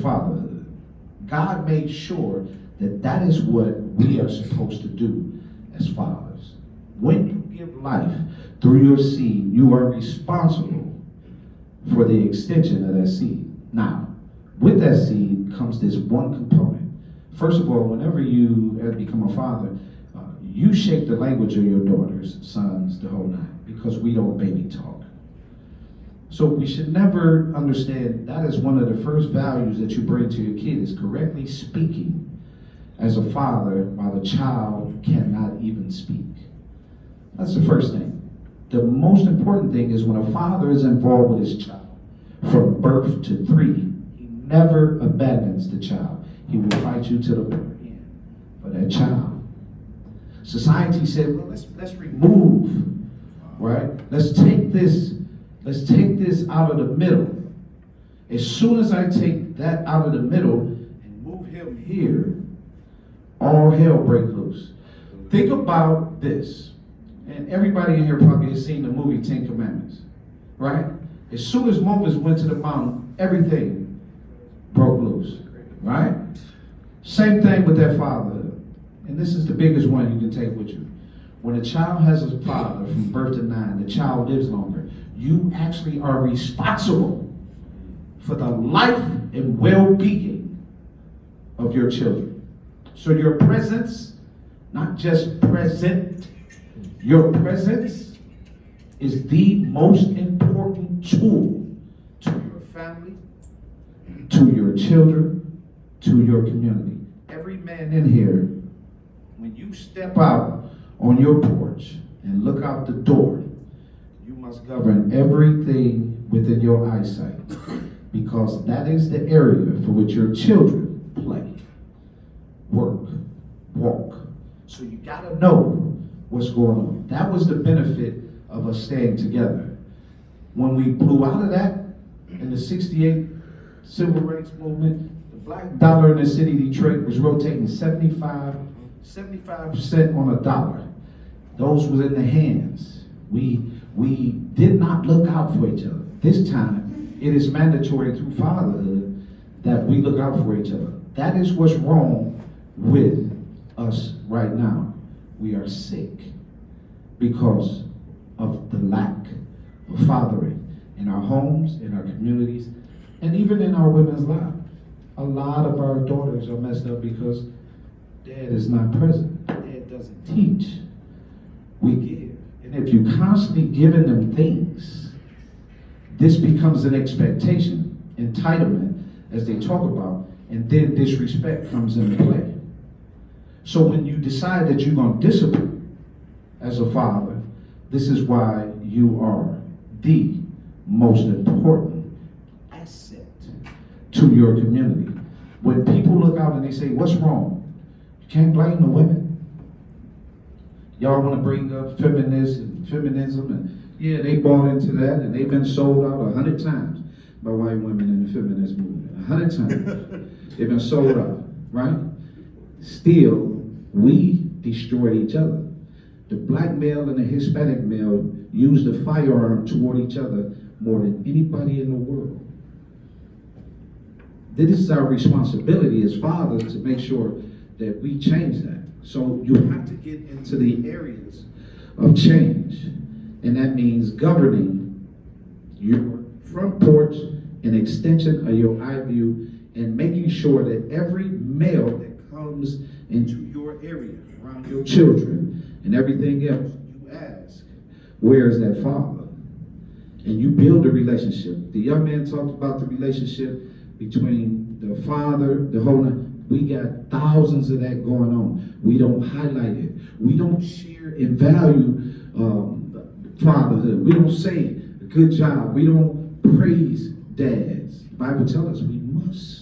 fatherhood. God made sure that that is what we are supposed to do as fathers. When you give life through your seed, you are responsible for the extension of that seed. Now, with that seed comes this one component. First of all, whenever you become a father, you shape the language of your daughters, sons, the whole nine, because we don't baby talk. So we should never understand that is one of the first values that you bring to your kid is correctly speaking as a father while the child cannot even speak. That's the first thing. The most important thing is when a father is involved with his child from birth to 3, he never abandons the child. He will fight you to the bitter end for that child. Society said, well, let's remove, right? Let's take this out of the middle. As soon as I take that out of the middle and move him here, all hell break loose. Think about this. And everybody in here probably has seen the movie 10 Commandments, right? As soon as Moses went to the mountain, everything broke loose, right? Same thing with that fatherhood. And this is the biggest one you can take with you. When a child has a father from birth to 9, the child lives longer. You actually are responsible for the life and well-being of your children. So your presence, not just present, your presence is the most important tool to your family, to your children, to your community. Every man in here, when you step out on your porch and look out the door, you must govern everything within your eyesight, because that is the area for which your children play, work, walk. So you gotta know what's going on. That was the benefit of us staying together. When we blew out of that in the 68 civil rights movement, the black dollar in the city of Detroit was rotating 75% on a dollar. Those was in the hands. We did not look out for each other. This time, it is mandatory through fatherhood that we look out for each other. That is what's wrong with us right now. We are sick because of the lack of fathering in our homes, in our communities, and even in our women's lives. A lot of our daughters are messed up because dad is not present. Dad doesn't teach. We give. And if you constantly giving them things, this becomes an expectation, entitlement, as they talk about, and then disrespect comes into play. So when you decide that you're going to discipline as a father, this is why you are the most important asset to your community. When people look out and they say, what's wrong? You can't blame the women. Y'all want to bring up feminism, and yeah, they bought into that, and they've been sold out 100 times by white women in the feminist movement. 100 times. They've been sold out, right? Still, we destroy each other. The black male and the Hispanic male use the firearm toward each other more than anybody in the world. This is our responsibility as fathers to make sure that we change that. So you have to get into the areas of change. And that means governing your front porch, an extension of your eye view, and making sure that every male that comes into your area, around your children, and everything else, you ask, where is that father? And you build a relationship. The young man talked about the relationship between the father, the whole. We got thousands of that going on. We don't highlight it. We don't share and value fatherhood. We don't say, good job. We don't praise dads. The Bible tells us we must.